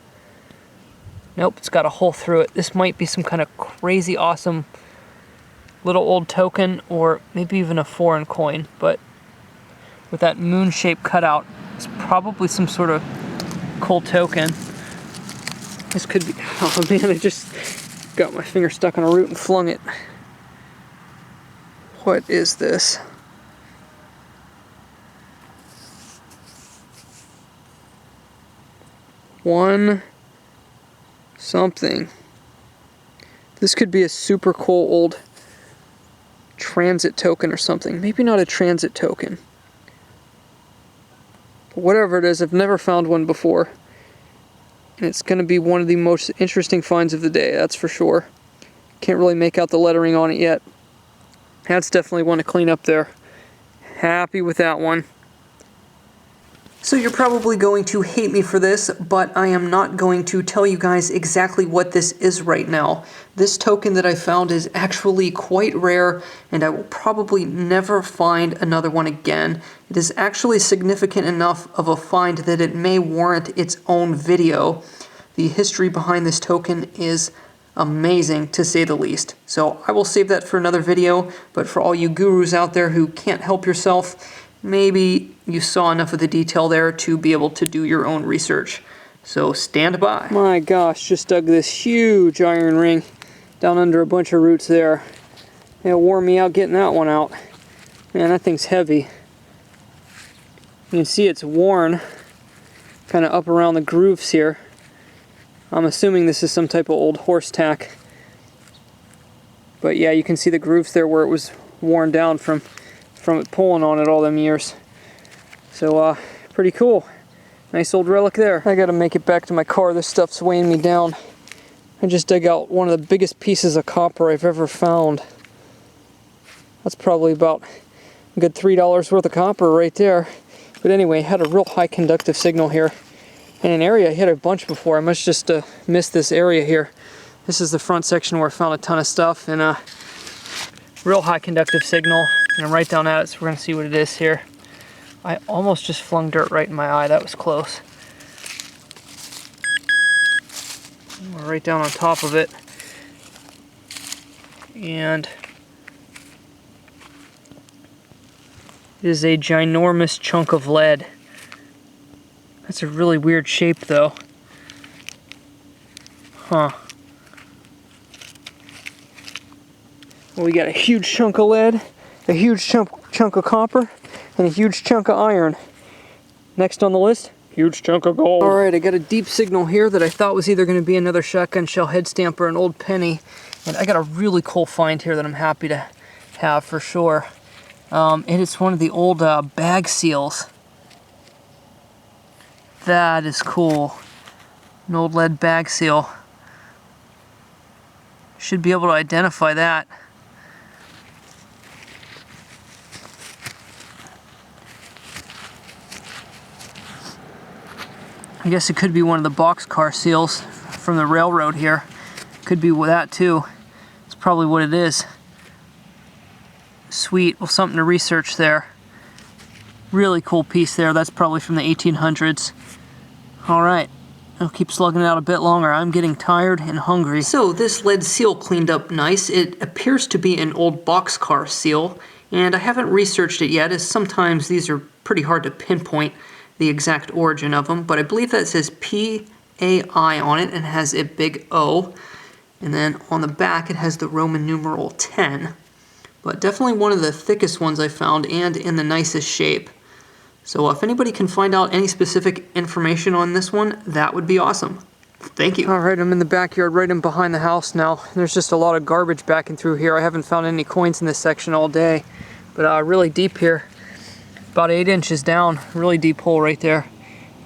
Nope, it's got a hole through it. This might be some kind of crazy awesome little old token, or maybe even a foreign coin, but with that moon-shaped cutout, it's probably some sort of cool token. This could be, oh man, I just got my finger stuck on a root and flung it. What is this? One something. This could be a super cool old transit token or something. Maybe not a transit token. But whatever it is, I've never found one before. And it's going to be one of the most interesting finds of the day, that's for sure. Can't really make out the lettering on it yet. That's definitely one to clean up there. Happy with that one. So you're probably going to hate me for this, but I am not going to tell you guys exactly what this is right now. This token that I found is actually quite rare, and I will probably never find another one again. It is actually significant enough of a find that it may warrant its own video. The history behind this token is amazing, to say the least. So I will save that for another video, but for all you gurus out there who can't help yourself, maybe you saw enough of the detail there to be able to do your own research. So stand by. My gosh, just dug this huge iron ring down under a bunch of roots there. It wore me out getting that one out. Man, that thing's heavy. You can see it's worn kind of up around the grooves here. I'm assuming this is some type of old horse tack. But yeah, you can see the grooves there where it was worn down from it pulling on it all them years. So pretty cool. Nice old relic there. I gotta make it back to my car. This stuff's weighing me down. I just dug out one of the biggest pieces of copper I've ever found. That's probably about a good $3 worth of copper right there. But anyway, had a real high conductive signal here. In an area I hit a bunch before. I must just missed this area here. This is the front section where I found a ton of stuff, and real high conductive signal. And I'm right down at it, so we're gonna see what it is here. I almost just flung dirt right in my eye. That was close. We're right down on top of it. And it is a ginormous chunk of lead. That's a really weird shape though. Huh. Well, we got a huge chunk of lead, a huge chunk of copper, and a huge chunk of iron. Next on the list, huge chunk of gold. Alright, I got a deep signal here that I thought was either going to be another shotgun shell head stamp or an old penny. And I got a really cool find here that I'm happy to have for sure. It is one of the old bag seals. That is cool. An old lead bag seal. Should be able to identify that. I guess it could be one of the boxcar seals from the railroad here. Could be that too. It's probably what it is. Sweet. Well, something to research there. Really cool piece there. That's probably from the 1800s. Alright. I'll keep slugging it out a bit longer. I'm getting tired and hungry. So this lead seal cleaned up nice. It appears to be an old boxcar seal, and I haven't researched it yet, as sometimes these are pretty hard to pinpoint the exact origin of them, but I believe that says PAI on it and has a big O, and then on the back it has the Roman numeral 10. But definitely one of the thickest ones I found and in the nicest shape. So if anybody can find out any specific information on this one, that would be awesome. Thank you. Alright, I'm in the backyard right in behind the house now. There's just a lot of garbage backing through here. I haven't found any coins in this section all day, but really deep here. About 8 inches down, really deep hole right there.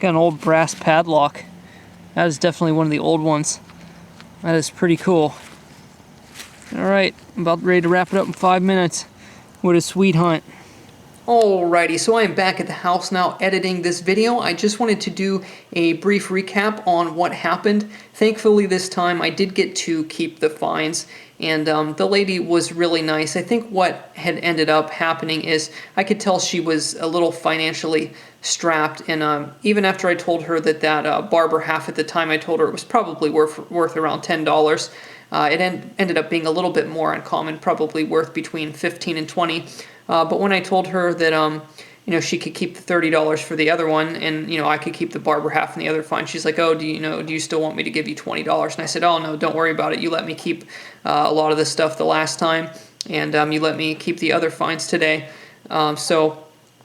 Got an old brass padlock. That is definitely one of the old ones. That is pretty cool. Alright, I'm about ready to wrap it up in 5 minutes. What a sweet hunt. Alrighty, so I am back at the house now editing this video. I just wanted to do a brief recap on what happened. Thankfully this time I did get to keep the finds, and the lady was really nice. I think what had ended up happening is I could tell she was a little financially strapped, and even after I told her that Barber half at the time, I told her it was probably worth around $10. It ended up being a little bit more uncommon, probably worth between $15 and $20. But when I told her that she could keep the $30 for the other one, and I could keep the Barber half and the other find, she's like, "Oh, do you still want me to give you $20?" And I said, "Oh no, don't worry about it. You let me keep a lot of this stuff the last time, and you let me keep the other finds today." So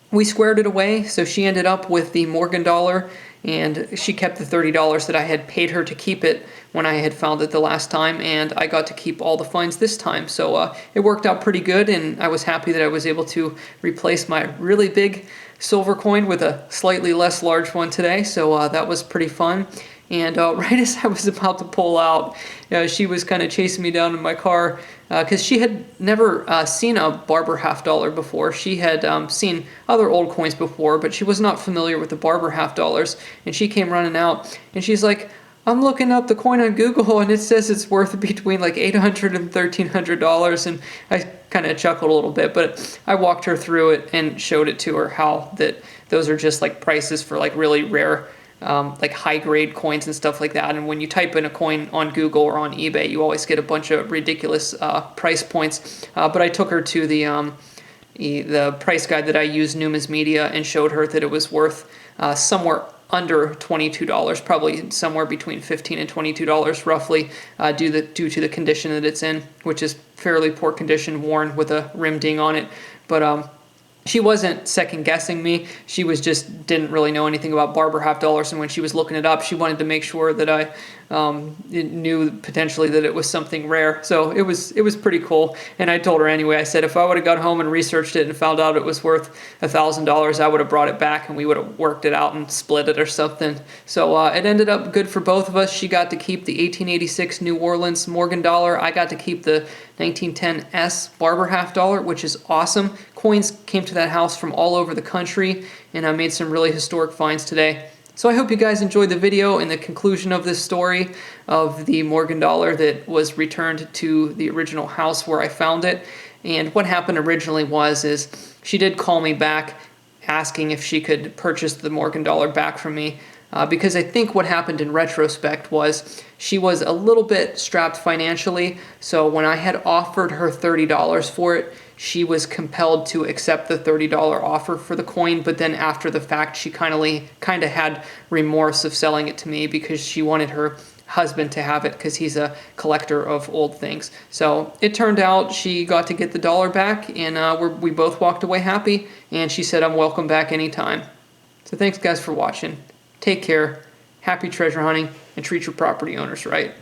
we squared it away. So she ended up with the Morgan dollar, and she kept the $30 that I had paid her to keep it when I had found it the last time, and I got to keep all the finds this time. So it worked out pretty good, and I was happy that I was able to replace my really big silver coin with a slightly less large one today. So that was pretty fun. And right as I was about to pull out, she was kind of chasing me down in my car because she had never seen a Barber half dollar before. She had seen other old coins before, but she was not familiar with the Barber half dollars. And she came running out, and she's like, "I'm looking up the coin on Google, and it says it's worth between like $800 and $1,300. And I kind of chuckled a little bit, but I walked her through it and showed it to her how that those are just like prices for like really rare like high-grade coins and stuff like that. And when you type in a coin on Google or on eBay, you always get a bunch of ridiculous price points. But I took her to the price guide that I use, Numismedia, and showed her that it was worth somewhere under $22, probably somewhere between $15 and $22 roughly, due to the condition that it's in, which is fairly poor condition, worn with a rim ding on it. But she wasn't second guessing me. She was just didn't really know anything about Barber half dollars, and when she was looking it up, she wanted to make sure that I knew potentially that it was something rare. So it was pretty cool. And I told her anyway. I said if I would have got home and researched it and found out it was worth $1,000, I would have brought it back and we would have worked it out and split it or something. So it ended up good for both of us. She got to keep the 1886 New Orleans Morgan dollar. I got to keep the 1910 S Barber half dollar, which is awesome. Coins came to that house from all over the country, and I made some really historic finds today. So I hope you guys enjoyed the video and the conclusion of this story of the Morgan dollar that was returned to the original house where I found it. And what happened originally is she did call me back asking if she could purchase the Morgan dollar back from me. Because I think what happened in retrospect was she was a little bit strapped financially, so when I had offered her $30 for it, she was compelled to accept the $30 offer for the coin, but then after the fact, she kind of had remorse of selling it to me because she wanted her husband to have it because he's a collector of old things. So it turned out she got to get the dollar back, and we both walked away happy, and she said I'm welcome back anytime. So thanks guys for watching. Take care, happy treasure hunting, and treat your property owners right.